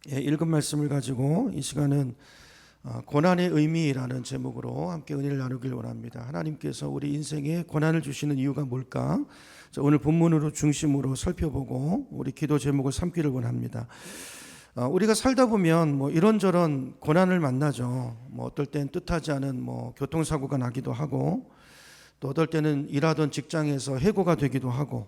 읽은 말씀을 가지고 이 시간은 고난의 의미라는 제목으로 함께 은혜를 나누길 원합니다. 하나님께서 우리 인생에 고난을 주시는 이유가 뭘까? 오늘 본문으로 중심으로 살펴보고 우리 기도 제목을 삼기를 원합니다. 우리가 살다 보면 이런저런 고난을 만나죠. 어떨 땐 뜻하지 않은 교통사고가 나기도 하고, 또 어떨 때는 일하던 직장에서 해고가 되기도 하고,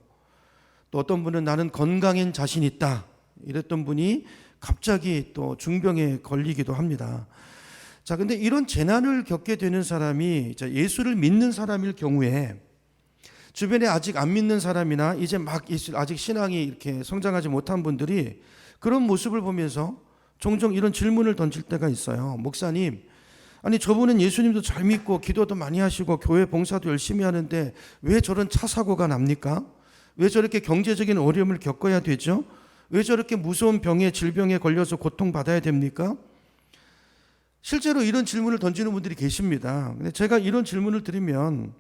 또 어떤 분은 나는 건강엔 자신 있다 이랬던 분이 갑자기 또 중병에 걸리기도 합니다. 자, 근데 이런 재난을 겪게 되는 사람이 예수를 믿는 사람일 경우에 주변에 아직 안 믿는 사람이나 이제 막 아직 신앙이 이렇게 성장하지 못한 분들이 그런 모습을 보면서 종종 이런 질문을 던질 때가 있어요. 목사님, 아니 저분은 예수님도 잘 믿고 기도도 많이 하시고 교회 봉사도 열심히 하는데 왜 저런 차 사고가 납니까? 왜 저렇게 경제적인 어려움을 겪어야 되죠? 왜 저렇게 무서운 병에 질병에 걸려서 고통받아야 됩니까? 실제로 이런 질문을 던지는 분들이 계십니다. 근데 제가 이런 질문을 드리면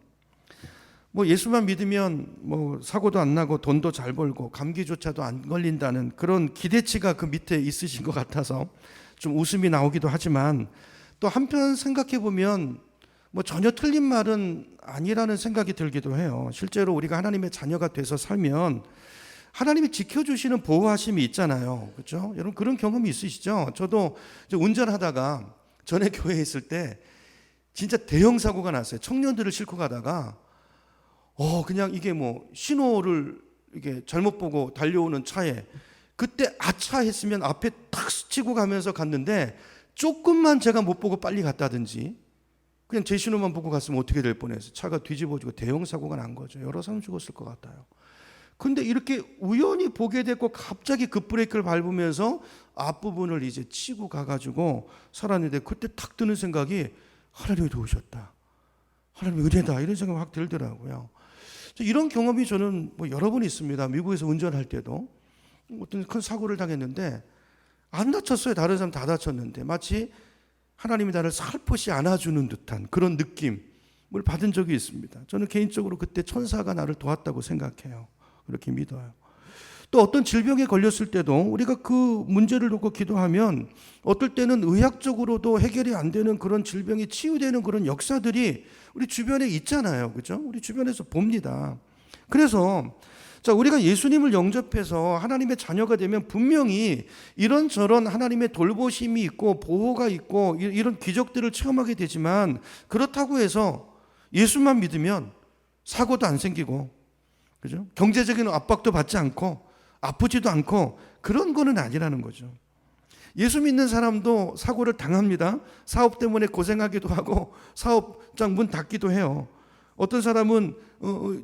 예수만 믿으면 사고도 안 나고 돈도 잘 벌고 감기조차도 안 걸린다는 그런 기대치가 그 밑에 있으신 것 같아서 좀 웃음이 나오기도 하지만, 또 한편 생각해 보면 전혀 틀린 말은 아니라는 생각이 들기도 해요. 실제로 우리가 하나님의 자녀가 돼서 살면 하나님이 지켜주시는 보호하심이 있잖아요. 그렇죠? 여러분 그런 경험이 있으시죠? 저도 운전하다가 전에 교회에 있을 때 진짜 대형 사고가 났어요. 청년들을 싣고 가다가 그냥 이게 신호를 이게 잘못 보고 달려오는 차에 그때 아차 했으면 앞에 탁 스치고 가면서 갔는데, 조금만 제가 못 보고 빨리 갔다든지 그냥 제 신호만 보고 갔으면 어떻게 될 뻔했어요. 차가 뒤집어지고 대형 사고가 난 거죠. 여러 사람 죽었을 것 같아요. 근데 이렇게 우연히 보게 됐고 갑자기 급브레이크를 밟으면서 앞부분을 이제 치고 가가지고 살았는데, 그때 탁 드는 생각이 하나님이 도우셨다, 하나님의 은혜다, 이런 생각이 확 들더라고요. 이런 경험이 저는 여러 번 있습니다. 미국에서 운전할 때도 어떤 큰 사고를 당했는데 안 다쳤어요. 다른 사람 다 다쳤는데 마치 하나님이 나를 살포시 안아주는 듯한 그런 느낌을 받은 적이 있습니다. 저는 개인적으로 그때 천사가 나를 도왔다고 생각해요. 그렇게 믿어요. 또 어떤 질병에 걸렸을 때도 우리가 그 문제를 놓고 기도하면 어떨 때는 의학적으로도 해결이 안 되는 그런 질병이 치유되는 그런 역사들이 우리 주변에 있잖아요. 그죠? 우리 주변에서 봅니다. 그래서 우리가 예수님을 영접해서 하나님의 자녀가 되면 분명히 이런저런 하나님의 돌보심이 있고 보호가 있고 이런 기적들을 체험하게 되지만, 그렇다고 해서 예수만 믿으면 사고도 안 생기고, 그죠? 경제적인 압박도 받지 않고 아프지도 않고 그런 거는 아니라는 거죠. 예수 믿는 사람도 사고를 당합니다. 사업 때문에 고생하기도 하고 사업장 문 닫기도 해요. 어떤 사람은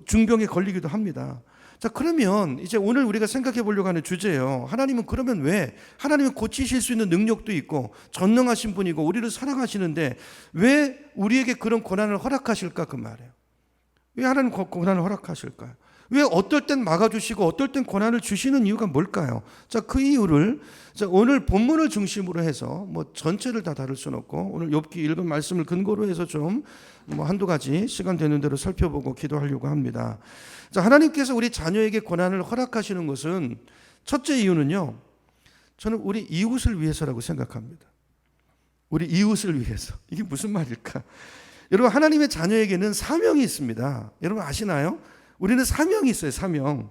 중병에 걸리기도 합니다. 자, 그러면 이제 오늘 우리가 생각해 보려고 하는 주제예요. 하나님은 그러면 왜, 하나님은 고치실 수 있는 능력도 있고 전능하신 분이고 우리를 사랑하시는데 왜 우리에게 그런 고난을 허락하실까, 그 말이에요. 왜 하나님 고난을 허락하실까요? 왜 어떨 땐 막아주시고 어떨 땐 고난을 주시는 이유가 뭘까요? 자, 그 이유를 오늘 본문을 중심으로 해서 전체를 다 다룰 수는 없고 오늘 욥기 읽은 말씀을 근거로 해서 좀 한두 가지 시간 되는 대로 살펴보고 기도하려고 합니다. 자, 하나님께서 우리 자녀에게 고난을 허락하시는 것은 첫째 이유는요, 저는 우리 이웃을 위해서라고 생각합니다. 우리 이웃을 위해서. 이게 무슨 말일까? 여러분, 하나님의 자녀에게는 사명이 있습니다. 여러분 아시나요? 우리는 사명이 있어요. 사명.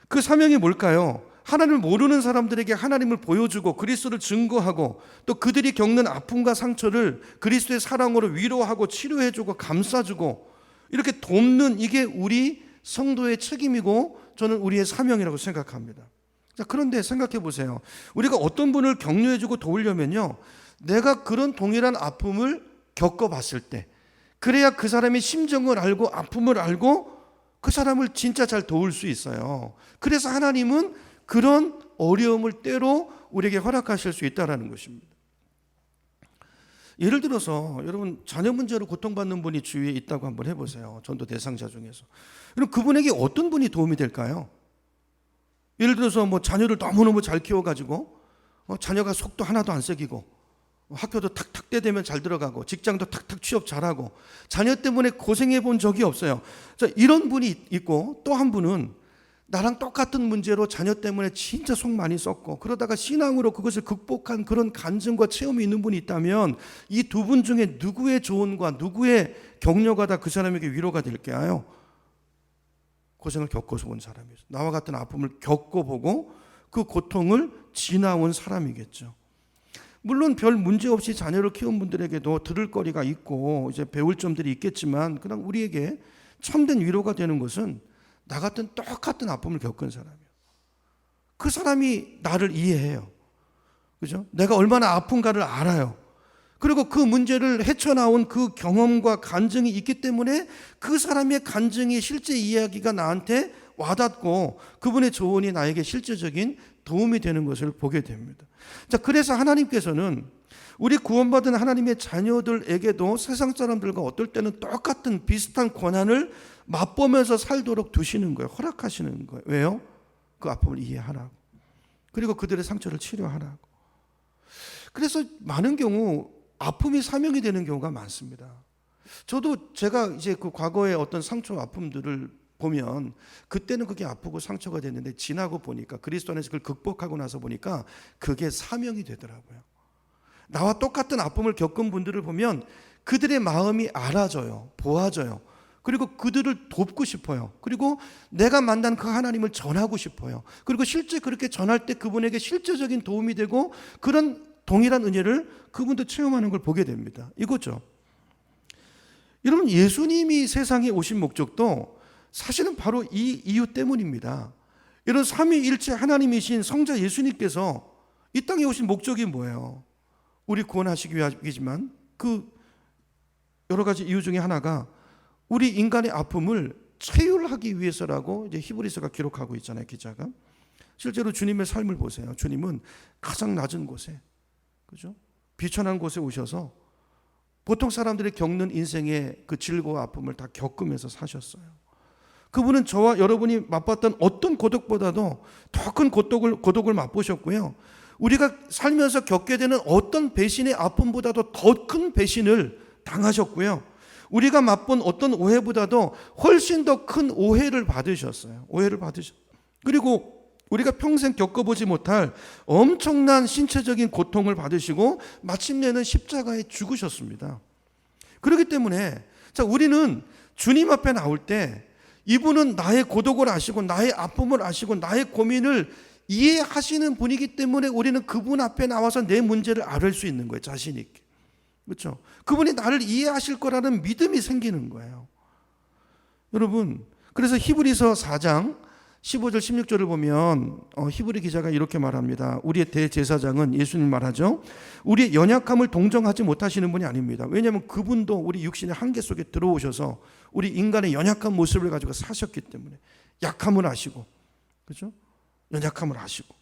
그 사명이 뭘까요? 하나님을 모르는 사람들에게 하나님을 보여주고 그리스도를 증거하고, 또 그들이 겪는 아픔과 상처를 그리스도의 사랑으로 위로하고 치료해주고 감싸주고 이렇게 돕는, 이게 우리 성도의 책임이고 저는 우리의 사명이라고 생각합니다. 자, 그런데 생각해 보세요. 우리가 어떤 분을 격려해주고 도우려면요, 내가 그런 동일한 아픔을 겪어봤을 때, 그래야 그 사람의 심정을 알고 아픔을 알고 그 사람을 진짜 잘 도울 수 있어요. 그래서 하나님은 그런 어려움을 때로 우리에게 허락하실 수 있다는 것입니다. 예를 들어서 여러분, 자녀 문제로 고통받는 분이 주위에 있다고 한번 해보세요. 전도 대상자 중에서. 그럼 그분에게 어떤 분이 도움이 될까요? 예를 들어서 자녀를 너무너무 잘 키워가지고 자녀가 속도 하나도 안 새기고 학교도 탁탁 때 되면 잘 들어가고 직장도 탁탁 취업 잘하고 자녀 때문에 고생해 본 적이 없어요. 자, 이런 분이 있고, 또 한 분은 나랑 똑같은 문제로 자녀 때문에 진짜 속 많이 썼고 그러다가 신앙으로 그것을 극복한 그런 간증과 체험이 있는 분이 있다면 이 두 분 중에 누구의 조언과 누구의 격려가 다 그 사람에게 위로가 될까요? 고생을 겪어서 온 사람이죠. 나와 같은 아픔을 겪어보고 그 고통을 지나온 사람이겠죠. 물론 별 문제 없이 자녀를 키운 분들에게도 들을 거리가 있고 이제 배울 점들이 있겠지만 그냥 우리에게 참된 위로가 되는 것은 나 같은 똑같은 아픔을 겪은 사람이에요. 그 사람이 나를 이해해요. 그죠? 내가 얼마나 아픈가를 알아요. 그리고 그 문제를 헤쳐나온 그 경험과 간증이 있기 때문에 그 사람의 간증이 실제 이야기가 나한테 와닿고 그분의 조언이 나에게 실제적인 도움이 되는 것을 보게 됩니다. 자, 그래서 하나님께서는 우리 구원받은 하나님의 자녀들에게도 세상 사람들과 어떨 때는 똑같은 비슷한 고난을 맛보면서 살도록 두시는 거예요. 허락하시는 거예요. 왜요? 그 아픔을 이해하라고. 그리고 그들의 상처를 치료하라고. 그래서 많은 경우 아픔이 사명이 되는 경우가 많습니다. 저도 제가 이제 그 과거의 어떤 상처 아픔들을 보면 그때는 그게 아프고 상처가 됐는데 지나고 보니까 그리스도 안에서 그걸 극복하고 나서 보니까 그게 사명이 되더라고요. 나와 똑같은 아픔을 겪은 분들을 보면 그들의 마음이 알아져요. 보아져요. 그리고 그들을 돕고 싶어요. 그리고 내가 만난 그 하나님을 전하고 싶어요. 그리고 실제 그렇게 전할 때 그분에게 실제적인 도움이 되고 그런 동일한 은혜를 그분도 체험하는 걸 보게 됩니다. 이거죠. 여러분, 예수님이 세상에 오신 목적도 사실은 바로 이 이유 때문입니다. 이런 삼위일체 하나님이신 성자 예수님께서 이 땅에 오신 목적이 뭐예요? 우리 구원하시기 위함이지만 그 여러 가지 이유 중에 하나가 우리 인간의 아픔을 체휼하기 위해서라고 이제 히브리서가 기록하고 있잖아요, 기자가. 실제로 주님의 삶을 보세요. 주님은 가장 낮은 곳에, 그죠? 비천한 곳에 오셔서 보통 사람들이 겪는 인생의 그 질고와 아픔을 다 겪으면서 사셨어요. 그분은 저와 여러분이 맛봤던 어떤 고독보다도 더 큰 고독을 맛보셨고요. 우리가 살면서 겪게 되는 어떤 배신의 아픔보다도 더 큰 배신을 당하셨고요. 우리가 맛본 어떤 오해보다도 훨씬 더 큰 오해를 받으셨어요. 그리고 우리가 평생 겪어보지 못할 엄청난 신체적인 고통을 받으시고 마침내는 십자가에 죽으셨습니다. 그렇기 때문에 자, 우리는 주님 앞에 나올 때 이분은 나의 고독을 아시고 나의 아픔을 아시고 나의 고민을 이해하시는 분이기 때문에 우리는 그분 앞에 나와서 내 문제를 앓을 수 있는 거예요. 자신 있게. 그렇죠? 그분이 나를 이해하실 거라는 믿음이 생기는 거예요. 여러분, 그래서 히브리서 4장 15절 16절을 보면 히브리 기자가 이렇게 말합니다. 우리의 대제사장은 예수님 말하죠. 우리의 연약함을 동정하지 못하시는 분이 아닙니다. 왜냐하면 그분도 우리 육신의 한계 속에 들어오셔서 우리 인간의 연약한 모습을 가지고 사셨기 때문에 약함을 아시고, 그렇죠? 연약함을 아시고.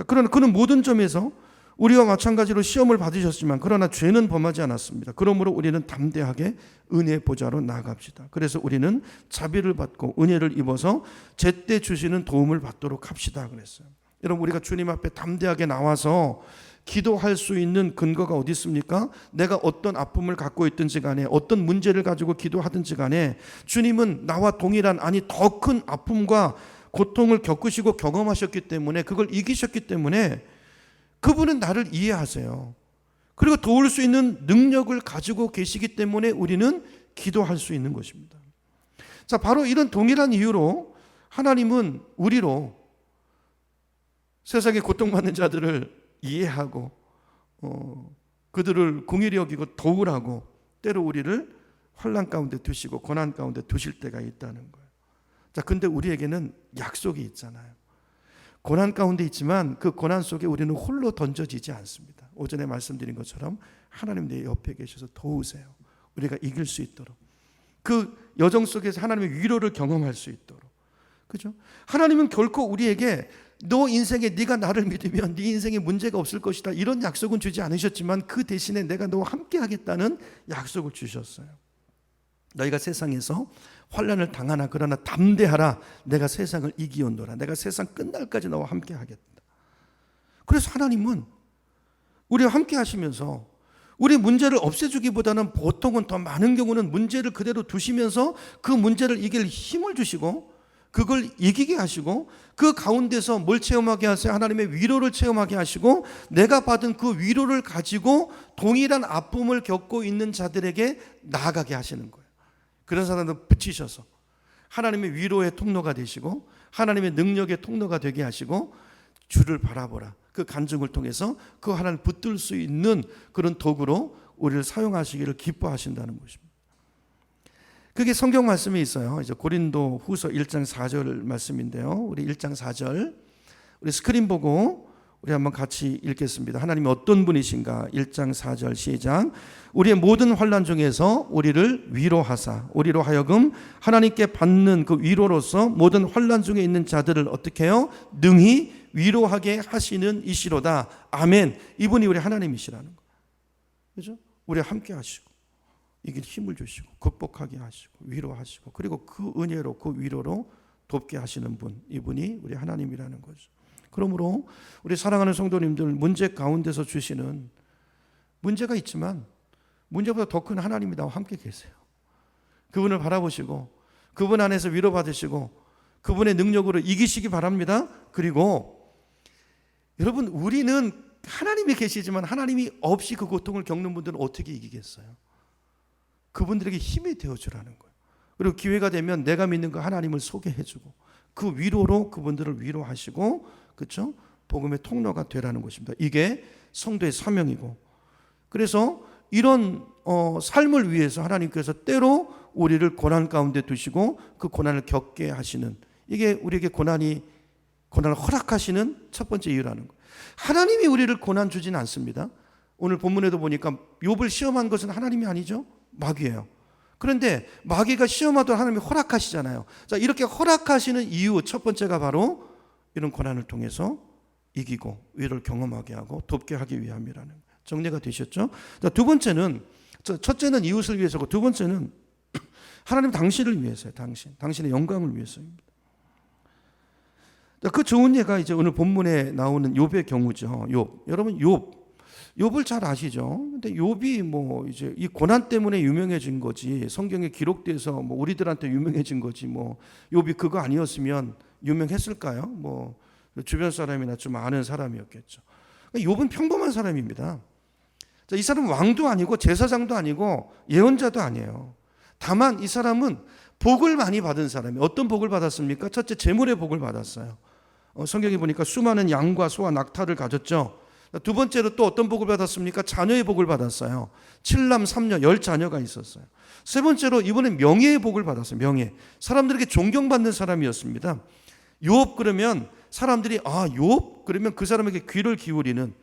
그러나 그는 모든 점에서 우리와 마찬가지로 시험을 받으셨지만 그러나 죄는 범하지 않았습니다. 그러므로 우리는 담대하게 은혜의 보좌로 나아갑시다. 그래서 우리는 자비를 받고 은혜를 입어서 제때 주시는 도움을 받도록 합시다 그랬어요. 여러분, 우리가 주님 앞에 담대하게 나와서 기도할 수 있는 근거가 어디 있습니까? 내가 어떤 아픔을 갖고 있든지 간에 어떤 문제를 가지고 기도하든지 간에 주님은 나와 동일한 아니 더 큰 아픔과 고통을 겪으시고 경험하셨기 때문에 그걸 이기셨기 때문에 그분은 나를 이해하세요. 그리고 도울 수 있는 능력을 가지고 계시기 때문에 우리는 기도할 수 있는 것입니다. 자, 바로 이런 동일한 이유로 하나님은 우리로 세상에 고통받는 자들을 이해하고 그들을 긍휼히 여기고 도우라고 때로 우리를 환난 가운데 두시고 고난 가운데 두실 때가 있다는 거예요. 자, 근데 우리에게는 약속이 있잖아요. 고난 가운데 있지만 그 고난 속에 우리는 홀로 던져지지 않습니다. 오전에 말씀드린 것처럼 하나님 내 옆에 계셔서 도우세요. 우리가 이길 수 있도록 그 여정 속에서 하나님의 위로를 경험할 수 있도록, 그죠? 하나님은 결코 우리에게 너 인생에 네가 나를 믿으면 네 인생에 문제가 없을 것이다 이런 약속은 주지 않으셨지만 그 대신에 내가 너와 함께 하겠다는 약속을 주셨어요. 너희가 세상에서 환난을 당하나 그러나 담대하라. 내가 세상을 이기었노라. 내가 세상 끝날까지 너와 함께 하겠다. 그래서 하나님은 우리와 함께 하시면서 우리 문제를 없애주기보다는 보통은 더 많은 경우는 문제를 그대로 두시면서 그 문제를 이길 힘을 주시고 그걸 이기게 하시고 그 가운데서 뭘 체험하게 하세요? 하나님의 위로를 체험하게 하시고 내가 받은 그 위로를 가지고 동일한 아픔을 겪고 있는 자들에게 나아가게 하시는 거예요. 그런 사람들 붙이셔서 하나님의 위로의 통로가 되시고 하나님의 능력의 통로가 되게 하시고 주를 바라보라. 그 간증을 통해서 그 하나님을 붙들 수 있는 그런 도구로 우리를 사용하시기를 기뻐하신다는 것입니다. 그게 성경 말씀이 있어요. 이제 고린도 후서 1장 4절 말씀인데요. 우리 1장 4절 우리 스크린 보고 우리 한번 같이 읽겠습니다. 하나님이 어떤 분이신가? 1장 4절 시작. 우리의 모든 환난 중에서 우리를 위로하사 우리로 하여금 하나님께 받는 그 위로로서 모든 환난 중에 있는 자들을 어떻게 해요? 능히 위로하게 하시는 이시로다. 아멘. 이분이 우리 하나님이시라는 거예요. 그렇죠? 우리와 함께 하시고 이길 힘을 주시고 극복하게 하시고 위로하시고 그리고 그 은혜로 그 위로로 돕게 하시는 분, 이분이 우리 하나님이라는 거죠. 그러므로 우리 사랑하는 성도님들, 문제 가운데서 주시는 문제가 있지만 문제보다 더 큰 하나님이 나와 함께 계세요. 그분을 바라보시고 그분 안에서 위로받으시고 그분의 능력으로 이기시기 바랍니다. 그리고 여러분, 우리는 하나님이 계시지만 하나님이 없이 그 고통을 겪는 분들은 어떻게 이기겠어요? 그분들에게 힘이 되어주라는 거예요. 그리고 기회가 되면 내가 믿는 그 하나님을 소개해주고 그 위로로 그분들을 위로하시고, 그렇죠? 복음의 통로가 되라는 것입니다. 이게 성도의 사명이고, 그래서 이런 삶을 위해서 하나님께서 때로 우리를 고난 가운데 두시고 그 고난을 겪게 하시는, 이게 우리에게 고난을 허락하시는 첫 번째 이유라는 거예요. 하나님이 우리를 고난 주지는 않습니다. 오늘 본문에도 보니까 욥을 시험한 것은 하나님이 아니죠, 마귀예요. 그런데 마귀가 시험하도록 하나님이 허락하시잖아요. 자, 이렇게 허락하시는 이유 첫 번째가 바로 이런 고난을 통해서 이기고 위로를 경험하게 하고 돕게 하기 위함이라는, 정리가 되셨죠? 자, 두 번째는, 첫째는 이웃을 위해서고 두 번째는 하나님 당신을 위해서요. 당신의 영광을 위해서입니다. 자, 그 좋은 예가 이제 오늘 본문에 나오는 욥의 경우죠. 욥. 여러분, 욥을 잘 아시죠? 근데 욥이 뭐 이제 이 고난 때문에 유명해진 거지, 성경에 기록돼서 뭐 우리들한테 유명해진 거지, 뭐 욥이 그거 아니었으면 유명했을까요? 뭐 주변 사람이나 좀 아는 사람이었겠죠. 욥은 평범한 사람입니다. 자, 이 사람은 왕도 아니고 제사장도 아니고 예언자도 아니에요. 다만 이 사람은 복을 많이 받은 사람이에요. 어떤 복을 받았습니까? 첫째, 재물의 복을 받았어요. 성경에 보니까 수많은 양과 소와 낙타를 가졌죠. 두 번째로 또 어떤 복을 받았습니까? 자녀의 복을 받았어요. 7남 3녀 10자녀가 있었어요. 세 번째로 이번엔 명예의 복을 받았어요. 명예. 사람들에게 존경받는 사람이었습니다. 욥 그러면 사람들이 욥 그러면 그 사람에게 귀를 기울이는,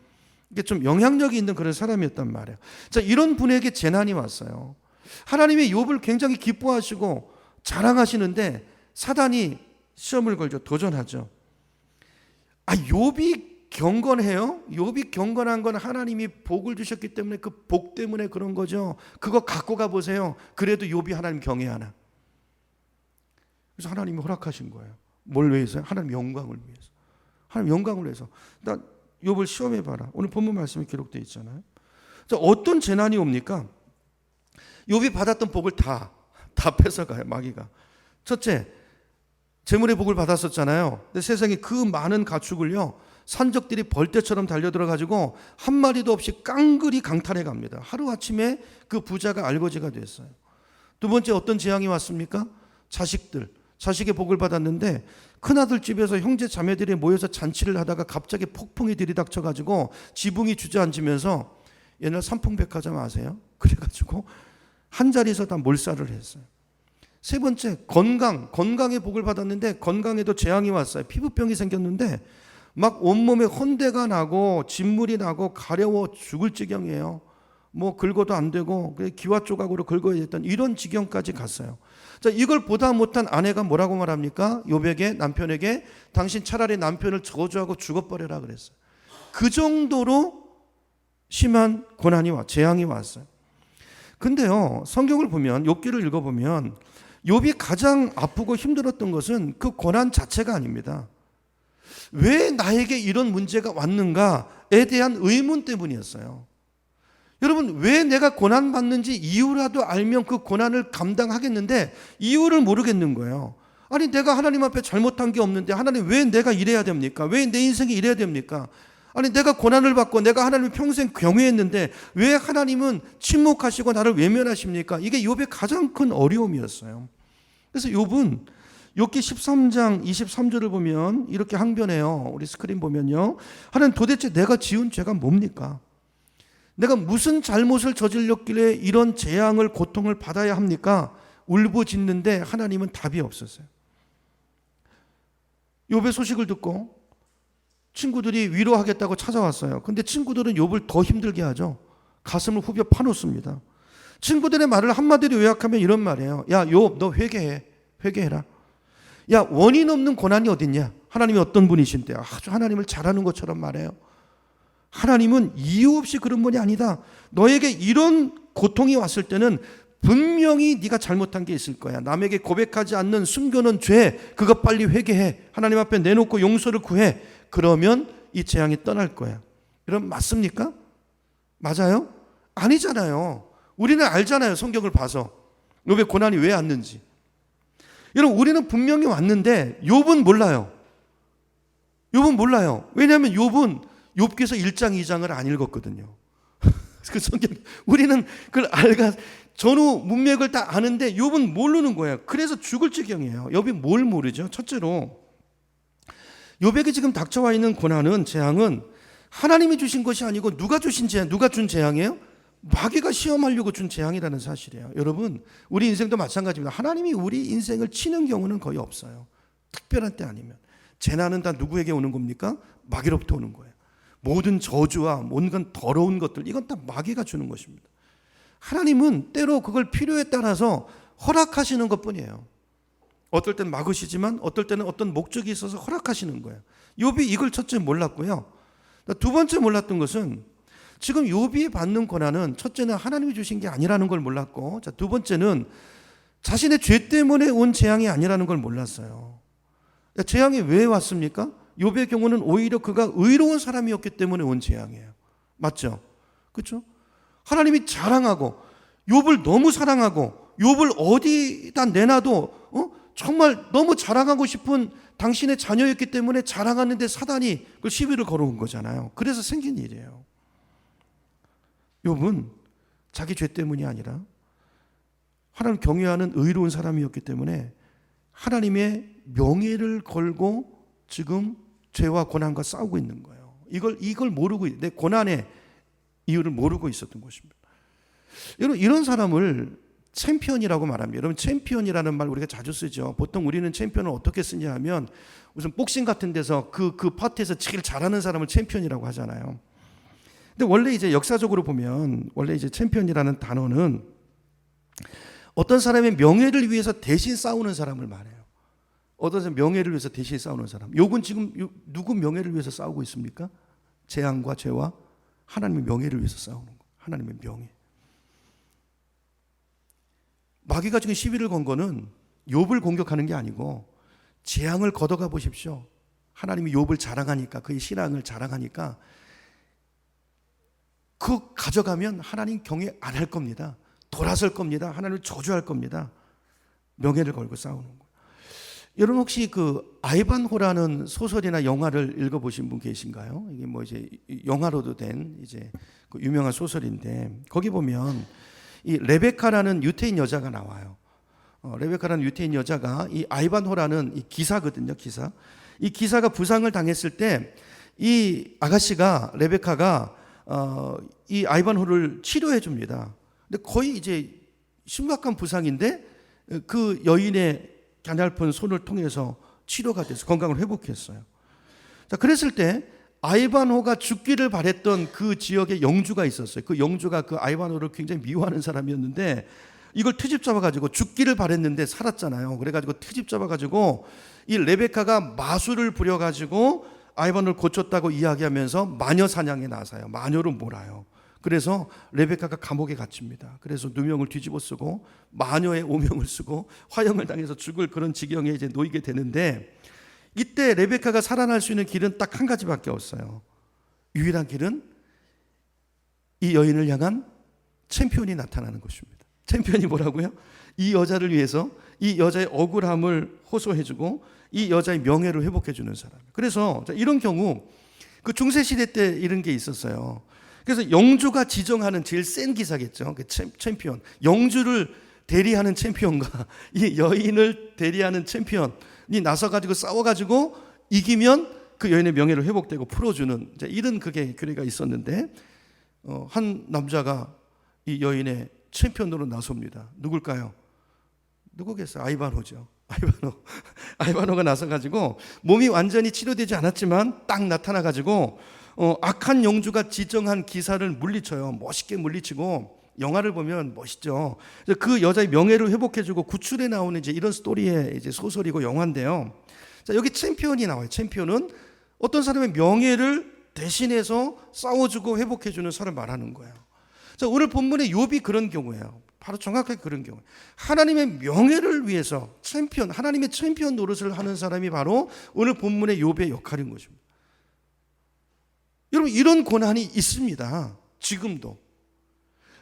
이게 좀 영향력이 있는 그런 사람이었단 말이에요. 자, 이런 분에게 재난이 왔어요. 하나님이 욥을 굉장히 기뻐하시고 자랑하시는데 사단이 시험을 걸죠. 도전하죠. 욥이 경건해요? 욥이 경건한 건 하나님이 복을 주셨기 때문에 그 복 때문에 그런 거죠. 그거 갖고 가보세요. 그래도 욥이 하나님 경외하나? 그래서 하나님이 허락하신 거예요. 뭘 위해서요? 하나님 영광을 위해서. 하나님 영광을 위해서. 나 욥을 시험해봐라. 오늘 본문 말씀에 기록되어 있잖아요. 자, 어떤 재난이 옵니까? 욥이 받았던 복을 다 뺏어가요, 마귀가. 첫째, 재물의 복을 받았었잖아요. 근데 세상에 그 많은 가축을요, 산적들이 벌떼처럼 달려들어가지고 한 마리도 없이 깡그리 강탈해 갑니다. 하루아침에 그 부자가 알거지가 됐어요. 두 번째, 어떤 재앙이 왔습니까? 자식의 복을 받았는데 큰아들 집에서 형제 자매들이 모여서 잔치를 하다가 갑자기 폭풍이 들이닥쳐가지고 지붕이 주저앉으면서, 옛날 삼풍백화점 아세요? 그래가지고 한 자리에서 다 몰살을 했어요. 세 번째, 건강의 복을 받았는데 건강에도 재앙이 왔어요. 피부병이 생겼는데 막 온몸에 혼대가 나고 진물이 나고 가려워 죽을 지경이에요. 뭐 긁어도 안 되고 기와 조각으로 긁어야 됐던 이런 지경까지 갔어요. 자, 이걸 보다 못한 아내가 뭐라고 말합니까? 욥에게, 남편에게, 당신 차라리 남편을 저주하고 죽어버려라 그랬어요. 그 정도로 심한 고난이 재앙이 왔어요. 근데요, 성경을 보면, 욥기를 읽어보면 욥이 가장 아프고 힘들었던 것은 그 고난 자체가 아닙니다. 왜 나에게 이런 문제가 왔는가에 대한 의문 때문이었어요. 여러분, 왜 내가 고난받는지 이유라도 알면 그 고난을 감당하겠는데 이유를 모르겠는 거예요. 아니 내가 하나님 앞에 잘못한 게 없는데 하나님 왜 내가 이래야 됩니까? 왜 내 인생이 이래야 됩니까? 아니 내가 고난을 받고 내가 하나님을 평생 경외했는데 왜 하나님은 침묵하시고 나를 외면하십니까? 이게 욥의 가장 큰 어려움이었어요. 그래서 욥은 욥기 13장 23절을 보면 이렇게 항변해요. 우리 스크린 보면요. 하나님 도대체 내가 지은 죄가 뭡니까? 내가 무슨 잘못을 저질렀길래 이런 재앙을 고통을 받아야 합니까? 울부짖는데 하나님은 답이 없었어요. 욥의 소식을 듣고 친구들이 위로하겠다고 찾아왔어요. 근데 친구들은 욥을 더 힘들게 하죠. 가슴을 후벼 파놓습니다. 친구들의 말을 한마디로 요약하면 이런 말이에요. 야, 욥, 너 회개해. 회개해라. 야, 원인 없는 고난이 어딨냐? 하나님이 어떤 분이신데 아주 하나님을 잘하는 것처럼 말해요. 하나님은 이유 없이 그런 분이 아니다. 너에게 이런 고통이 왔을 때는 분명히 네가 잘못한 게 있을 거야. 남에게 고백하지 않는 숨겨놓은 죄, 그거 빨리 회개해. 하나님 앞에 내놓고 용서를 구해. 그러면 이 재앙이 떠날 거야. 여러분 맞습니까? 맞아요? 아니잖아요. 우리는 알잖아요. 성경을 봐서 욥의 고난이 왜 왔는지. 여러분 우리는 분명히 왔는데 욥은 몰라요. 욥은 몰라요. 왜냐하면 욥은 욥기서 1장 2장을 안 읽었거든요. 그 성경 우리는 그걸 전후 문맥을 다 아는데 욥은 모르는 거예요. 그래서 죽을 지경이에요. 욥이 뭘 모르죠? 첫째로 욥에게 지금 닥쳐와 있는 고난은 재앙은 하나님이 주신 것이 아니고 누가 주신 재앙, 누가 준 재앙이에요? 마귀가 시험하려고 준 재앙이라는 사실이에요. 여러분 우리 인생도 마찬가지입니다. 하나님이 우리 인생을 치는 경우는 거의 없어요. 특별한 때 아니면. 재난은 다 누구에게 오는 겁니까? 마귀로부터 오는 거예요. 모든 저주와 온갖 더러운 것들 이건 다 마귀가 주는 것입니다. 하나님은 때로 그걸 필요에 따라서 허락하시는 것뿐이에요. 어떨 때는 막으시지만 어떨 때는 어떤 목적이 있어서 허락하시는 거예요. 욥이 이걸 첫째 몰랐고요. 두 번째 몰랐던 것은 지금 욥이 받는 고난은 첫째는 하나님이 주신 게 아니라는 걸 몰랐고, 두 번째는 자신의 죄 때문에 온 재앙이 아니라는 걸 몰랐어요. 재앙이 왜 왔습니까? 욥의 경우는 오히려 그가 의로운 사람이었기 때문에 온 재앙이에요. 맞죠? 그렇죠? 하나님이 자랑하고 욥을 너무 사랑하고 욥을 어디다 내놔도 정말 너무 자랑하고 싶은 당신의 자녀였기 때문에 자랑하는데 사단이 그 시비를 걸어온 거잖아요. 그래서 생긴 일이에요. 욥은 자기 죄 때문이 아니라 하나님 경외하는 의로운 사람이었기 때문에 하나님의 명예를 걸고 지금 죄와 고난과 싸우고 있는 거예요. 이걸 모르고 내 고난의 이유를 모르고 있었던 것입니다. 여러분 이런 사람을 챔피언이라고 말합니다. 여러분 챔피언이라는 말 우리가 자주 쓰죠. 보통 우리는 챔피언을 어떻게 쓰냐 하면 무슨 복싱 같은 데서 그 파트에서 제일 잘하는 사람을 챔피언이라고 하잖아요. 근데 원래 이제 역사적으로 보면 원래 이제 챔피언이라는 단어는 어떤 사람의 명예를 위해서 대신 싸우는 사람을 말해요. 어떤 사람 명예를 위해서 대신 싸우는 사람. 욥은 지금 누구 명예를 위해서 싸우고 있습니까? 재앙과 죄와 하나님의 명예를 위해서 싸우는 거. 하나님의 명예. 마귀가 지금 시비를 건 거는 욥을 공격하는 게 아니고 재앙을 걷어가 보십시오. 하나님이 욥을 자랑하니까 그의 신앙을 자랑하니까 그 가져가면 하나님 경외 안 할 겁니다. 돌아설 겁니다. 하나님을 저주할 겁니다. 명예를 걸고 싸우는 거예요. 여러분 혹시 그 아이반호라는 소설이나 영화를 읽어보신 분 계신가요? 이게 뭐 이제 영화로도 된 이제 그 유명한 소설인데 거기 보면 이 레베카라는 유태인 여자가 나와요. 레베카라는 유태인 여자가 이 아이반호라는 이 기사거든요. 기사. 이 기사가 부상을 당했을 때 이 아가씨가 레베카가 이 아이반호를 치료해 줍니다. 근데 거의 이제 심각한 부상인데 그 여인의 가냘픈 손을 통해서 치료가 돼서 건강을 회복했어요. 자, 그랬을 때 아이반호가 죽기를 바랬던 그 지역에 영주가 있었어요. 그 영주가 그 아이반호를 굉장히 미워하는 사람이었는데 이걸 트집 잡아가지고 죽기를 바랬는데 살았잖아요. 그래가지고 트집 잡아가지고 이 레베카가 마술을 부려가지고 아이반호를 고쳤다고 이야기하면서 마녀 사냥에 나서요. 마녀를 몰아요. 그래서 레베카가 감옥에 갇힙니다. 그래서 누명을 뒤집어 쓰고 마녀의 오명을 쓰고 화형을 당해서 죽을 그런 지경에 이제 놓이게 되는데 이때 레베카가 살아날 수 있는 길은 딱 한 가지밖에 없어요. 유일한 길은 이 여인을 향한 챔피언이 나타나는 것입니다. 챔피언이 뭐라고요? 이 여자를 위해서 이 여자의 억울함을 호소해주고 이 여자의 명예를 회복해주는 사람. 그래서 이런 경우 그 중세시대 때 이런 게 있었어요. 그래서 영주가 지정하는 제일 센 기사겠죠. 그 챔피언. 영주를 대리하는 챔피언과 이 여인을 대리하는 챔피언이 나서가지고 싸워가지고 이기면 그 여인의 명예를 회복되고 풀어주는 이런 그게 교리가 있었는데 한 남자가 이 여인의 챔피언으로 나섭니다. 누굴까요? 누구겠어요? 아이바노죠. 아이바노가 나서가지고 몸이 완전히 치료되지 않았지만 딱 나타나가지고 악한 영주가 지정한 기사를 물리쳐요. 멋있게 물리치고 영화를 보면 멋있죠. 그 여자의 명예를 회복해주고 구출해 나오는 이런 스토리의 소설이고 영화인데요. 자, 여기 챔피언이 나와요. 챔피언은 어떤 사람의 명예를 대신해서 싸워주고 회복해주는 사람을 말하는 거예요. 자, 오늘 본문의 욥이 그런 경우예요. 바로 정확하게 그런 경우예요. 하나님의 명예를 위해서 챔피언, 하나님의 챔피언 노릇을 하는 사람이 바로 오늘 본문의 욥의 역할인 것입니다. 여러분, 이런 고난이 있습니다. 지금도.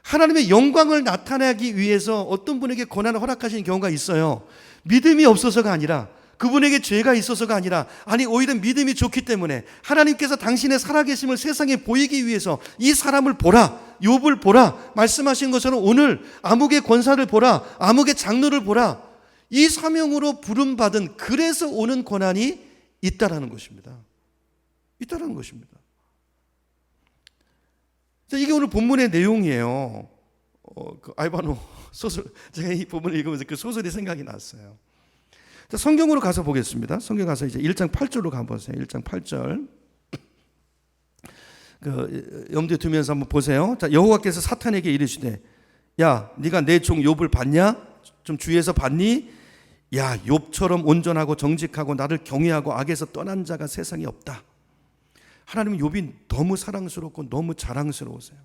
하나님의 영광을 나타내기 위해서 어떤 분에게 고난을 허락하시는 경우가 있어요. 믿음이 없어서가 아니라, 그분에게 죄가 있어서가 아니라, 아니 오히려 믿음이 좋기 때문에 하나님께서 당신의 살아계심을 세상에 보이기 위해서 이 사람을 보라, 욥을 보라 말씀하신 것처럼 오늘 암흑의 권사를 보라, 암흑의 장로를 보라, 이 사명으로 부름받은, 그래서 오는 고난이 있다라는 것입니다. 있다라는 것입니다. 자, 이게 오늘 본문의 내용이에요. 그 알바노 소설, 제가 이 본문을 읽으면서 그 소설이 생각이 났어요. 자, 성경으로 가서 보겠습니다. 성경 가서 이제 1장 8절로 가보세요. 1장 8절. 그 염두에 두면서 한번 보세요. 자, 여호와께서 사탄에게 이르시되, 야, 네가 내 종 욥을 봤냐? 좀 주위에서 봤니? 야, 욥처럼 온전하고 정직하고 나를 경외하고 악에서 떠난 자가 세상에 없다. 하나님은 욥이 너무 사랑스럽고 너무 자랑스러우세요.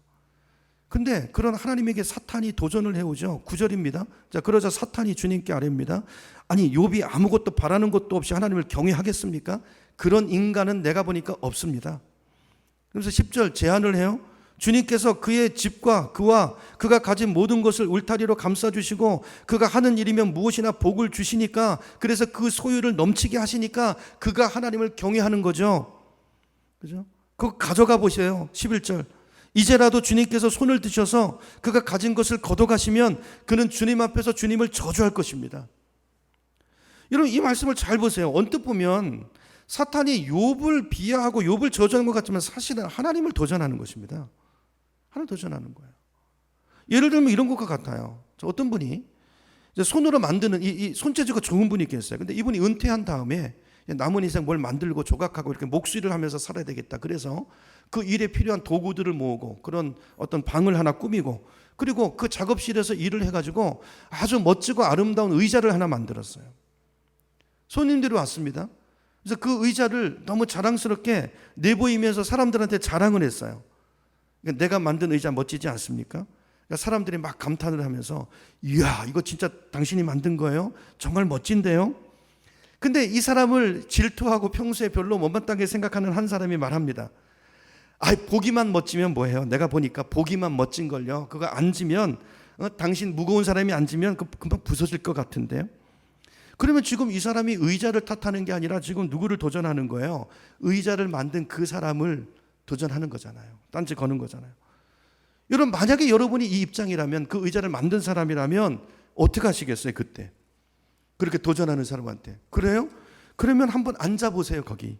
근데 그런 하나님에게 사탄이 도전을 해오죠. 9절입니다. 자, 그러자 사탄이 주님께 아뢰입니다. 아니, 욥이 아무것도 바라는 것도 없이 하나님을 경외하겠습니까? 그런 인간은 내가 보니까 없습니다. 그래서 10절 제안을 해요. 주님께서 그의 집과 그와 그가 가진 모든 것을 울타리로 감싸주시고 그가 하는 일이면 무엇이나 복을 주시니까, 그래서 그 소유를 넘치게 하시니까 그가 하나님을 경외하는 거죠. 그죠? 그거 가져가 보세요. 11절. 이제라도 주님께서 손을 드셔서 그가 가진 것을 걷어가시면 그는 주님 앞에서 주님을 저주할 것입니다. 여러분, 이 말씀을 잘 보세요. 언뜻 보면 사탄이 욥을 비하하고 욥을 저주하는 것 같지만 사실은 하나님을 도전하는 것입니다. 하나님 도전하는 거예요. 예를 들면 이런 것과 같아요. 어떤 분이 이제 손으로 만드는 이 손재주가 좋은 분이 계세요. 근데 이분이 은퇴한 다음에 남은 인생 뭘 만들고 조각하고 이렇게 목수일을 하면서 살아야 되겠다. 그래서 그 일에 필요한 도구들을 모으고 그런 어떤 방을 하나 꾸미고, 그리고 그 작업실에서 일을 해가지고 아주 멋지고 아름다운 의자를 하나 만들었어요. 손님들이 왔습니다. 그래서 그 의자를 너무 자랑스럽게 내보이면서 사람들한테 자랑을 했어요. 그러니까 내가 만든 의자 멋지지 않습니까? 그러니까 사람들이 막 감탄을 하면서, 이야, 이거 진짜 당신이 만든 거예요? 정말 멋진데요? 근데 이 사람을 질투하고 평소에 별로 못마땅하게 생각하는 한 사람이 말합니다. 아, 보기만 멋지면 뭐예요? 내가 보니까 보기만 멋진 걸요. 그거 앉으면 당신 무거운 사람이 앉으면 금방 부서질 것 같은데요. 그러면 지금 이 사람이 의자를 탓하는 게 아니라 지금 누구를 도전하는 거예요? 의자를 만든 그 사람을 도전하는 거잖아요. 딴지 거는 거잖아요. 여러분, 만약에 여러분이 이 입장이라면, 그 의자를 만든 사람이라면 어떻게 하시겠어요? 그때 그렇게 도전하는 사람한테. 그래요? 그러면 한번 앉아보세요. 거기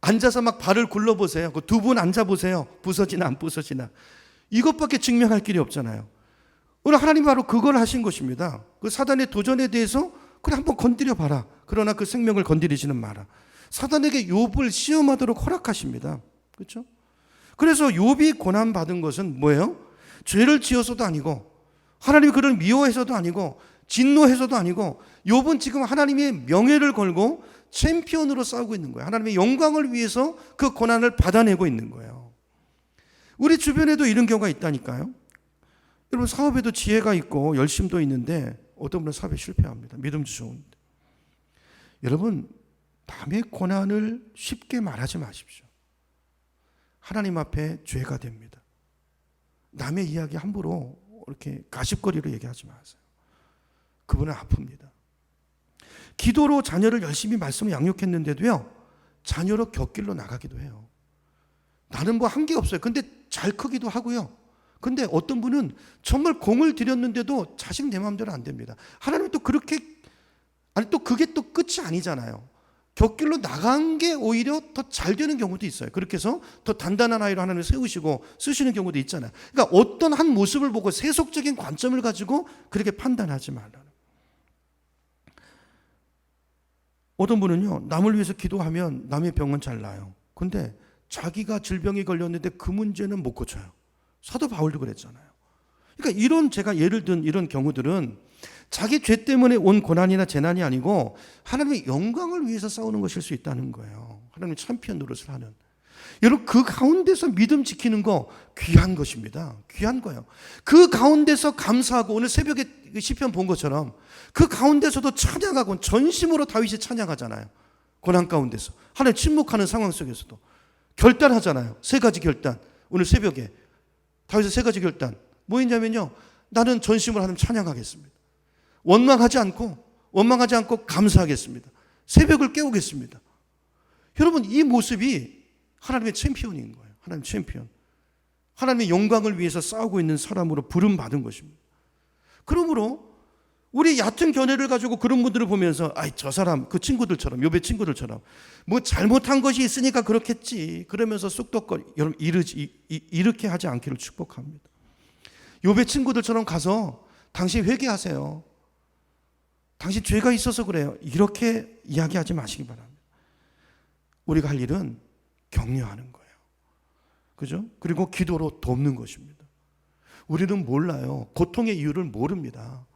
앉아서 막 발을 굴러보세요. 그 두 분 앉아보세요. 부서지나 안 부서지나. 이것밖에 증명할 길이 없잖아요. 오늘 하나님 바로 그걸 하신 것입니다. 그 사단의 도전에 대해서 그래 한번 건드려 봐라. 그러나 그 생명을 건드리지는 마라. 사단에게 욥을 시험하도록 허락하십니다. 그렇죠? 그래서 욥이 고난 받은 것은 뭐예요? 죄를 지어서도 아니고, 하나님이 그를 미워해서도 아니고, 진노해서도 아니고, 욥은 지금 하나님의 명예를 걸고 챔피언으로 싸우고 있는 거예요. 하나님의 영광을 위해서 그 고난을 받아내고 있는 거예요. 우리 주변에도 이런 경우가 있다니까요. 여러분, 사업에도 지혜가 있고 열심도 있는데 어떤 분은 사업에 실패합니다. 믿음도 좋은데. 여러분, 남의 고난을 쉽게 말하지 마십시오. 하나님 앞에 죄가 됩니다. 남의 이야기 함부로 이렇게 가십거리로 얘기하지 마세요. 그분은 아픕니다. 기도로 자녀를 열심히 말씀을 양육했는데도요, 자녀로 곁길로 나가기도 해요. 나는 뭐 한 게 없어요. 근데 잘 크기도 하고요. 근데 어떤 분은 정말 공을 들였는데도 자식 내 마음대로 안 됩니다. 하나님은 또 그렇게, 아니 또 그게 또 끝이 아니잖아요. 곁길로 나간 게 오히려 더 잘 되는 경우도 있어요. 그렇게 해서 더 단단한 아이로 하나님을 세우시고 쓰시는 경우도 있잖아요. 그러니까 어떤 한 모습을 보고 세속적인 관점을 가지고 그렇게 판단하지 말라는. 어떤 분은요, 남을 위해서 기도하면 남의 병은 잘 나아요. 근데 자기가 질병이 걸렸는데 그 문제는 못 고쳐요. 사도 바울도 그랬잖아요. 그러니까 이런, 제가 예를 든 이런 경우들은 자기 죄 때문에 온 고난이나 재난이 아니고 하나님의 영광을 위해서 싸우는 것일 수 있다는 거예요. 하나님의 참피한 노릇을 하는. 여러분, 그 가운데서 믿음 지키는 거 귀한 것입니다. 귀한 거예요. 그 가운데서 감사하고, 오늘 새벽에 시편 본 것처럼 그 가운데서도 찬양하고, 전심으로 다윗이 찬양하잖아요. 고난 가운데서 하나님 침묵하는 상황 속에서도 결단하잖아요. 세 가지 결단. 오늘 새벽에 다윗의 세 가지 결단 뭐였냐면요, 나는 전심으로 하나님 찬양하겠습니다. 원망하지 않고 감사하겠습니다. 새벽을 깨우겠습니다. 여러분, 이 모습이 하나님의 챔피언인 거예요. 하나님 챔피언. 하나님의 영광을 위해서 싸우고 있는 사람으로 부름받은 것입니다. 그러므로 우리 얕은 견해를 가지고 그런 분들을 보면서, 아이, 저 사람, 그 친구들처럼, 욥의 친구들처럼 뭐 잘못한 것이 있으니까 그렇겠지, 그러면서 쑥덕거리, 여러분, 이렇게 하지 않기를 축복합니다. 욥의 친구들처럼 가서 당신 회개하세요, 당신 죄가 있어서 그래요, 이렇게 이야기하지 마시기 바랍니다. 우리가 할 일은 격려하는 거예요. 그죠? 그리고 기도로 돕는 것입니다. 우리는 몰라요. 고통의 이유를 모릅니다.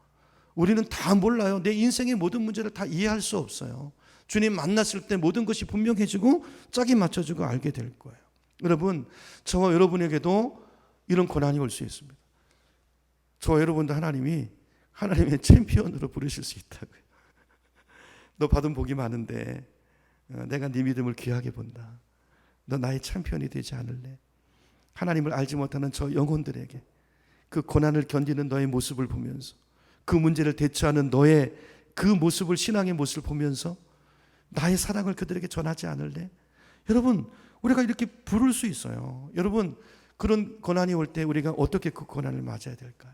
우리는 다 몰라요. 내 인생의 모든 문제를 다 이해할 수 없어요. 주님 만났을 때 모든 것이 분명해지고 짝이 맞춰지고 알게 될 거예요. 여러분, 저와 여러분에게도 이런 고난이 올 수 있습니다. 저와 여러분도 하나님의 챔피언으로 부르실 수 있다고요. 너 받은 복이 많은데 내가 네 믿음을 귀하게 본다. 너 나의 챔피언이 되지 않을래? 하나님을 알지 못하는 저 영혼들에게 그 고난을 견디는 너의 모습을 보면서, 그 문제를 대처하는 너의 그 모습을, 신앙의 모습을 보면서 나의 사랑을 그들에게 전하지 않을래? 여러분, 우리가 이렇게 부를 수 있어요. 여러분, 그런 고난이 올 때 우리가 어떻게 그 고난을 맞아야 될까요?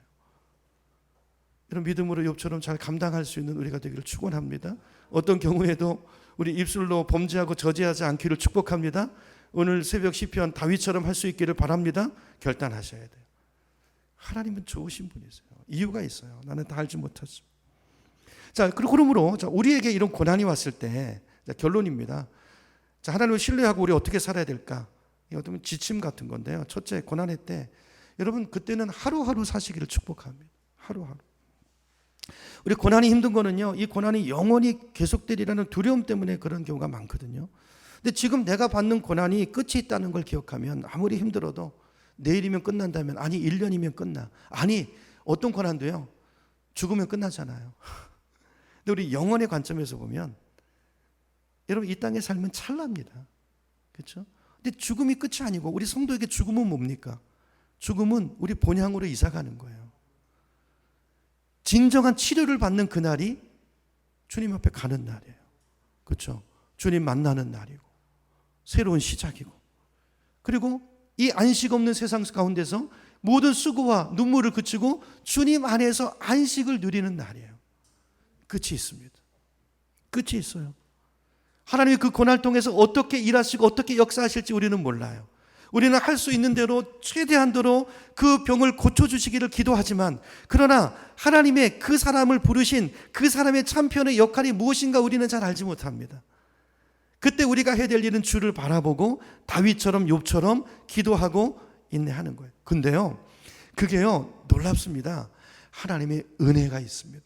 이런 믿음으로 욥처럼 잘 감당할 수 있는 우리가 되기를 축원합니다. 어떤 경우에도 우리 입술로 범죄하고 저지하지 않기를 축복합니다. 오늘 새벽 시편 다윗처럼 할 수 있기를 바랍니다. 결단하셔야 돼요. 하나님은 좋으신 분이세요. 이유가 있어요. 나는 다 알지 못하죠. 자, 그러므로 우리에게 이런 고난이 왔을 때 결론입니다. 자, 하나님을 신뢰하고 우리 어떻게 살아야 될까? 이것도 지침 같은 건데요. 첫째, 고난의 때 여러분, 그때는 하루하루 사시기를 축복합니다. 하루하루. 우리 고난이 힘든 거는요, 이 고난이 영원히 계속되리라는 두려움 때문에 그런 경우가 많거든요. 근데 지금 내가 받는 고난이 끝이 있다는 걸 기억하면 아무리 힘들어도 내일이면 끝난다면, 아니 1년이면 끝나, 아니 어떤 고난도요 죽으면 끝나잖아요. 근데 우리 영혼의 관점에서 보면 여러분, 이 땅의 삶은 찰나입니다. 그렇죠? 근데 죽음이 끝이 아니고, 우리 성도에게 죽음은 뭡니까? 죽음은 우리 본향으로 이사가는 거예요. 진정한 치료를 받는 그날이 주님 앞에 가는 날이에요. 그렇죠? 주님 만나는 날이고 새로운 시작이고, 그리고 이 안식 없는 세상 가운데서 모든 수고와 눈물을 그치고 주님 안에서 안식을 누리는 날이에요. 끝이 있습니다. 끝이 있어요. 하나님이 그 고난을 통해서 어떻게 일하시고 어떻게 역사하실지 우리는 몰라요. 우리는 할 수 있는 대로 최대한도로 그 병을 고쳐주시기를 기도하지만, 그러나 하나님의 그 사람을 부르신 그 사람의 참편의 역할이 무엇인가 우리는 잘 알지 못합니다. 그때 우리가 해야 될 일은 주를 바라보고 다윗처럼 욥처럼 기도하고 인내하는 거예요. 근데요, 그게요 놀랍습니다. 하나님의 은혜가 있습니다.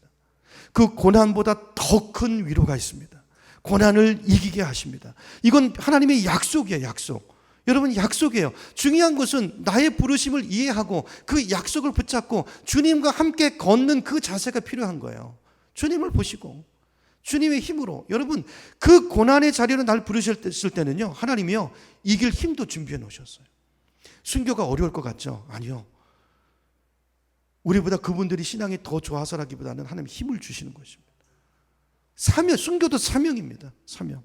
그 고난보다 더 큰 위로가 있습니다. 고난을 이기게 하십니다. 이건 하나님의 약속이에요. 약속. 여러분, 약속이에요. 중요한 것은 나의 부르심을 이해하고 그 약속을 붙잡고 주님과 함께 걷는 그 자세가 필요한 거예요. 주님을 보시고 주님의 힘으로. 여러분, 그 고난의 자리로 날 부르셨을 때는요, 하나님이요 이길 힘도 준비해 놓으셨어요. 순교가 어려울 것 같죠? 아니요. 우리보다 그분들이 신앙이 더 좋아서라기보다는 하나님 힘을 주시는 것입니다. 사명, 순교도 사명입니다. 사명.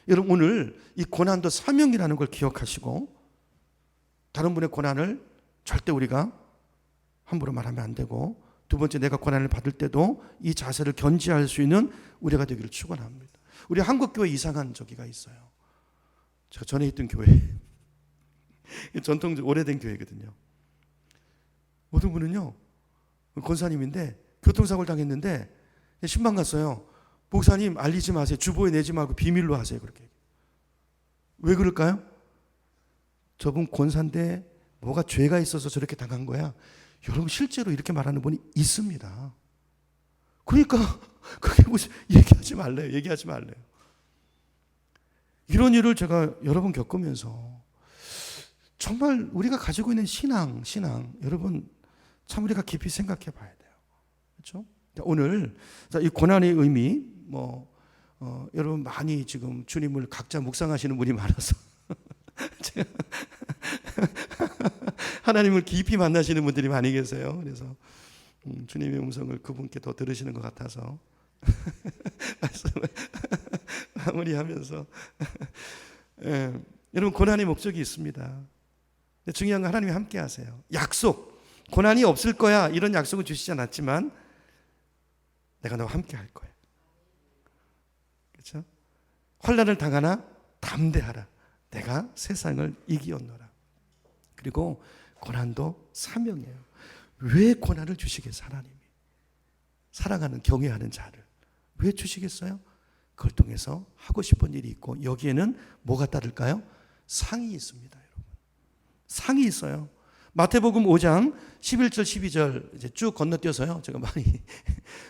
여러분 오늘 이 고난도 사명이라는 걸 기억하시고 다른 분의 고난을 절대 우리가 함부로 말하면 안 되고, 두 번째, 내가 고난을 받을 때도 이 자세를 견지할 수 있는 우리가 되기를 축원합니다. 우리 한국교회 이상한 저기가 있어요. 제가 전에 있던 교회 전통 오래된 교회거든요. 어떤 분은요 권사님인데 교통사고를 당했는데 신방 갔어요. 목사님 알리지 마세요. 주보에 내지 말고 비밀로 하세요. 그렇게. 왜 그럴까요? 저분 권사인데 뭐가 죄가 있어서 저렇게 당한 거야. 여러분 실제로 이렇게 말하는 분이 있습니다. 그러니까 그게 무슨 얘기하지 말래요. 얘기하지 말래요. 이런 일을 제가 여러 번 겪으면서 정말 우리가 가지고 있는 신앙 여러분 참 우리가 깊이 생각해 봐야 돼요. 그렇죠? 오늘 이 고난의 의미 여러분 많이 지금 주님을 각자 묵상하시는 분이 많아서 제가 하나님을 깊이 만나시는 분들이 많이 계세요. 그래서 주님의 음성을 그분께 더 들으시는 것 같아서 말씀을 마무리하면서 여러분 고난의 목적이 있습니다. 근데 중요한 건 하나님이 함께 하세요. 약속, 고난이 없을 거야 이런 약속을 주시지 않았지만 내가 너와 함께 할 거야. 그렇죠? 환난을 당하나 담대하라. 내가 세상을 이기었노라. 그리고 고난도 사명이에요. 왜 고난을 주시겠어요? 하나님이 사랑하는 경외하는 자를 왜 주시겠어요? 그걸 통해서 하고 싶은 일이 있고 여기에는 뭐가 따를까요? 상이 있습니다. 여러분 상이 있어요. 마태복음 5장 11절 12절 이제 쭉 건너뛰어서요. 제가 많이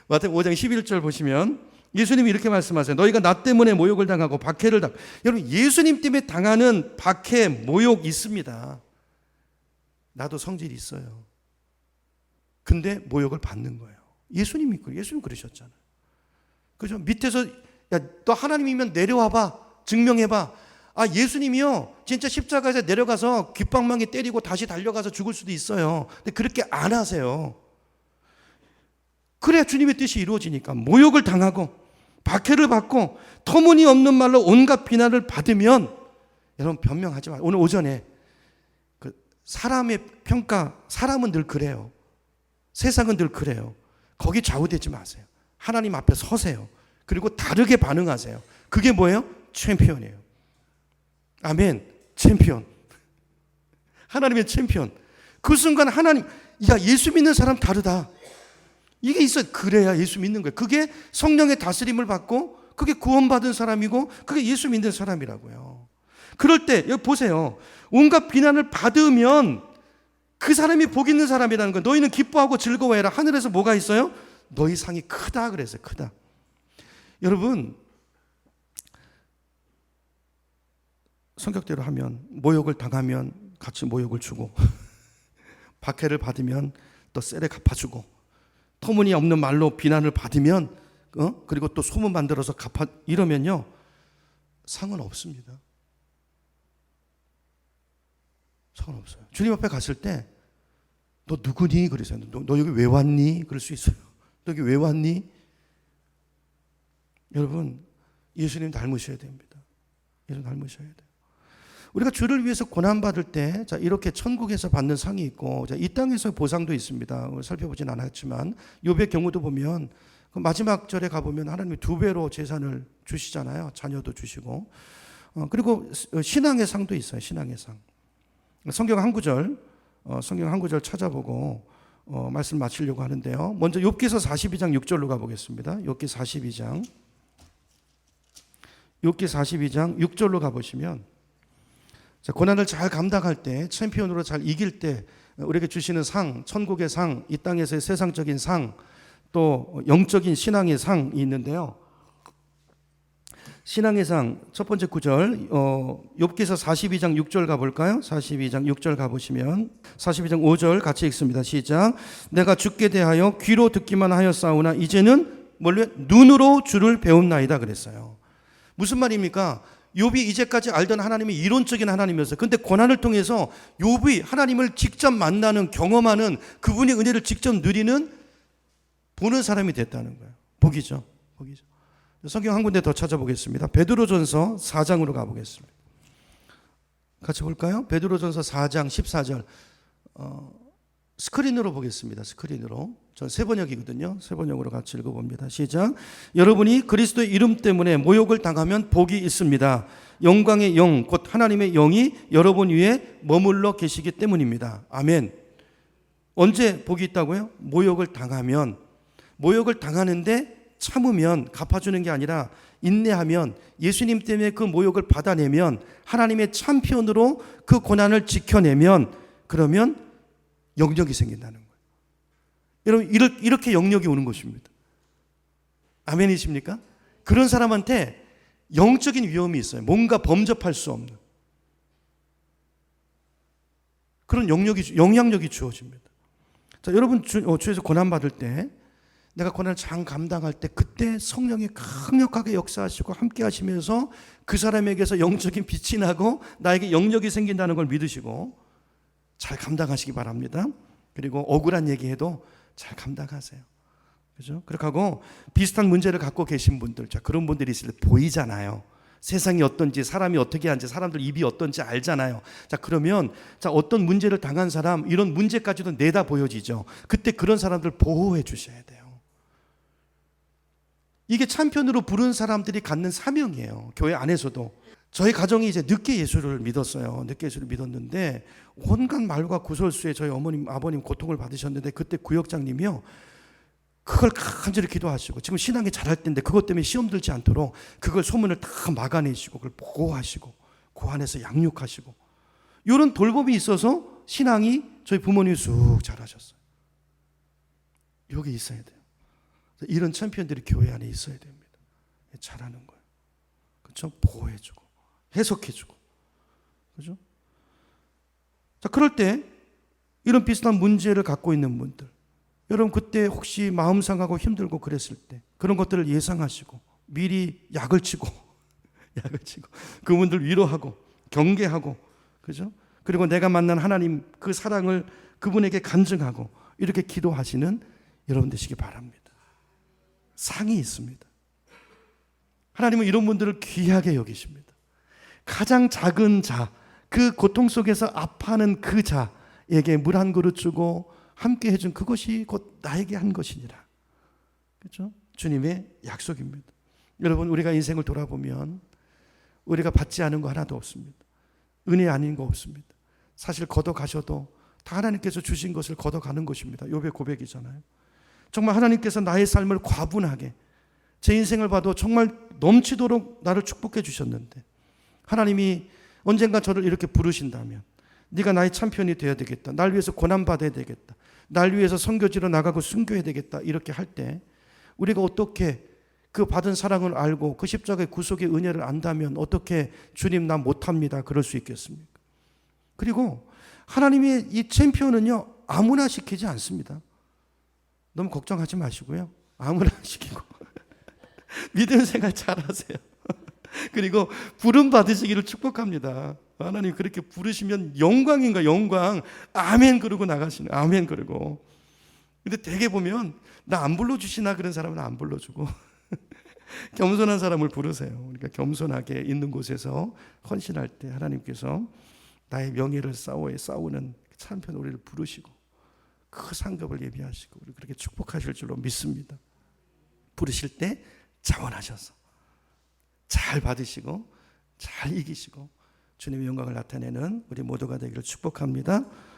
마태복음 5장 11절 보시면 예수님이 이렇게 말씀하세요. 너희가 나 때문에 모욕을 당하고 박해를 당하고. 여러분 예수님 때문에 당하는 박해, 모욕 있습니다. 나도 성질이 있어요. 근데 모욕을 받는 거예요. 예수님 그러셨잖아요. 그죠? 밑에서 야, 너 하나님이면 내려와봐. 증명해봐. 아, 예수님이요. 진짜 십자가에서 내려가서 귓방망이 때리고 다시 달려가서 죽을 수도 있어요. 근데 그렇게 안 하세요. 그래야 주님의 뜻이 이루어지니까. 모욕을 당하고 박해를 받고 터무니없는 말로 온갖 비난을 받으면 여러분 변명하지 마세요. 오늘 오전에 그 사람의 평가, 사람은 늘 그래요. 세상은 늘 그래요. 거기 좌우되지 마세요. 하나님 앞에 서세요. 그리고 다르게 반응하세요. 그게 뭐예요? 챔피언이에요. 아멘. 챔피언. 하나님의 챔피언. 그 순간 하나님, 야, 예수 믿는 사람 다르다. 이게 있어요. 그래야 예수 믿는 거예요. 그게 성령의 다스림을 받고 그게 구원받은 사람이고 그게 예수 믿는 사람이라고요. 그럴 때 여기 보세요. 온갖 비난을 받으면 그 사람이 복 있는 사람이라는 거예요. 너희는 기뻐하고 즐거워해라. 하늘에서 뭐가 있어요? 너희 상이 크다 그랬어요. 크다. 여러분 성격대로 하면 모욕을 당하면 같이 모욕을 주고 박해를 받으면 또 세례 갚아주고 터무니없는 말로 비난을 받으면 그리고 또 소문 만들어서 갚아 이러면요 상은 없습니다. 상은 없어요. 주님 앞에 갔을 때 너 누구니? 그러세요. 너 여기 왜 왔니? 그럴 수 있어요. 너 여기 왜 왔니? 여러분 예수님 닮으셔야 됩니다. 예수님 닮으셔야 돼요. 우리가 주를 위해서 고난받을 때 이렇게 천국에서 받는 상이 있고 이 땅에서 보상도 있습니다. 살펴보진 않았지만 욥의 경우도 보면 그 마지막 절에 가보면 하나님이 2배로 재산을 주시잖아요. 자녀도 주시고 그리고 신앙의 상도 있어요. 신앙의 상. 성경 한 구절 찾아보고 말씀 마치려고 하는데요. 먼저 욥기서 42장 6절로 가보겠습니다. 욥기 42장 6절로 가보시면 고난을 잘 감당할 때 챔피언으로 잘 이길 때 우리에게 주시는 상, 천국의 상, 이 땅에서의 세상적인 상, 또 영적인 신앙의 상이 있는데요. 신앙의 상 첫 번째 구절 욥기서 42장 6절 가볼까요? 42장 6절 가보시면 42장 5절 같이 읽습니다. 시작. 내가 주께 대하여 귀로 듣기만 하였사오나 이제는 눈으로 주를 배움나이다 그랬어요. 무슨 말입니까? 욥이 이제까지 알던 하나님이 이론적인 하나님이었어요. 그런데 고난을 통해서 욥이 하나님을 직접 만나는, 경험하는, 그분의 은혜를 직접 누리는 보는 사람이 됐다는 거예요. 복이죠. 성경 한 군데 더 찾아보겠습니다. 베드로전서 4장으로 가보겠습니다. 같이 볼까요? 베드로전서 4장 14절. 스크린으로 보겠습니다. 스크린으로. 전 세번역이거든요. 세번역으로 같이 읽어봅니다. 시작. 여러분이 그리스도의 이름 때문에 모욕을 당하면 복이 있습니다. 영광의 영, 곧 하나님의 영이 여러분 위에 머물러 계시기 때문입니다. 아멘. 언제 복이 있다고요? 모욕을 당하면. 모욕을 당하는데 참으면, 갚아주는 게 아니라 인내하면, 예수님 때문에 그 모욕을 받아내면, 하나님의 참편으로 그 고난을 지켜내면, 그러면 영역이 생긴다는 거예요. 여러분, 이렇게 영역이 오는 것입니다. 아멘이십니까? 그런 사람한테 영적인 위험이 있어요. 뭔가 범접할 수 없는 그런 영향력이 주어집니다. 자, 여러분 주에서 고난받을 때, 내가 고난을 잘 감당할 때, 그때 성령이 강력하게 역사하시고 함께 하시면서 그 사람에게서 영적인 빛이 나고 나에게 영역이 생긴다는 걸 믿으시고 잘 감당하시기 바랍니다. 그리고 억울한 얘기해도 잘 감당하세요. 그죠? 그렇게 하고 비슷한 문제를 갖고 계신 분들, 자, 그런 분들이 있을 때 보이잖아요. 세상이 어떤지, 사람이 어떻게 하는지, 사람들 입이 어떤지 알잖아요. 자, 그러면 자, 어떤 문제를 당한 사람, 이런 문제까지도 내다 보여지죠. 그때 그런 사람들 보호해 주셔야 돼요. 이게 참편으로 부른 사람들이 갖는 사명이에요. 교회 안에서도. 저희 가정이 이제 늦게 예수를 믿었어요. 늦게 예수를 믿었는데 온갖 말과 구설수에 저희 어머님, 아버님 고통을 받으셨는데, 그때 구역장님이요, 그걸 간절히 기도하시고, 지금 신앙이 잘할 때인데 그것 때문에 시험 들지 않도록 그걸 소문을 다 막아내시고 그걸 보호하시고 그 안에서 양육하시고, 이런 돌봄이 있어서 신앙이 저희 부모님이 쑥 자라셨어요. 여기 있어야 돼요. 이런 챔피언들이 교회 안에 있어야 됩니다. 잘하는 거예요. 그렇죠? 보호해주고 해석해주고, 그렇죠? 자, 그럴 때 이런 비슷한 문제를 갖고 있는 분들, 여러분 그때 혹시 마음 상하고 힘들고 그랬을 때 그런 것들을 예상하시고 미리 약을 치고 그분들 위로하고 경계하고, 그죠? 그리고 내가 만난 하나님 그 사랑을 그분에게 간증하고 이렇게 기도하시는 여러분 되시기 바랍니다. 상이 있습니다. 하나님은 이런 분들을 귀하게 여기십니다. 가장 작은 자, 그 고통 속에서 아파하는 그 자에게 물 한 그릇 주고 함께 해준 그것이 곧 나에게 한 것이니라. 그렇죠? 주님의 약속입니다. 여러분, 우리가 인생을 돌아보면 우리가 받지 않은 거 하나도 없습니다. 은혜 아닌 거 없습니다. 사실 걷어가셔도 다 하나님께서 주신 것을 걷어가는 것입니다. 욥의 고백이잖아요. 정말 하나님께서 나의 삶을 과분하게, 제 인생을 봐도 정말 넘치도록 나를 축복해 주셨는데, 하나님이 언젠가 저를 이렇게 부르신다면 네가 나의 참편이 되어야 되겠다, 날 위해서 고난받아야 되겠다, 날 위해서 선교지로 나가고 순교해야 되겠다, 이렇게 할 때 우리가 어떻게 그 받은 사랑을 알고 그 십자가의 구속의 은혜를 안다면 어떻게 주님 나 못합니다 그럴 수 있겠습니까? 그리고 하나님의 이 챔피언은요, 아무나 시키지 않습니다. 너무 걱정하지 마시고요, 아무나 시키고 믿음 생활 잘하세요. 그리고 부름 받으시기를 축복합니다. 하나님 그렇게 부르시면 영광인가 영광, 아멘 그러고 나가시는, 아멘 그러고. 근데 대개 보면 나 안 불러주시나 그런 사람은 안 불러주고 겸손한 사람을 부르세요. 그러니까 겸손하게 있는 곳에서 헌신할 때 하나님께서 나의 명예를 싸우는 참편 우리를 부르시고 그 상급을 예비하시고 우리 그렇게 축복하실 줄로 믿습니다. 부르실 때 자원하셔서 잘 받으시고 잘 이기시고 주님의 영광을 나타내는 우리 모두가 되기를 축복합니다.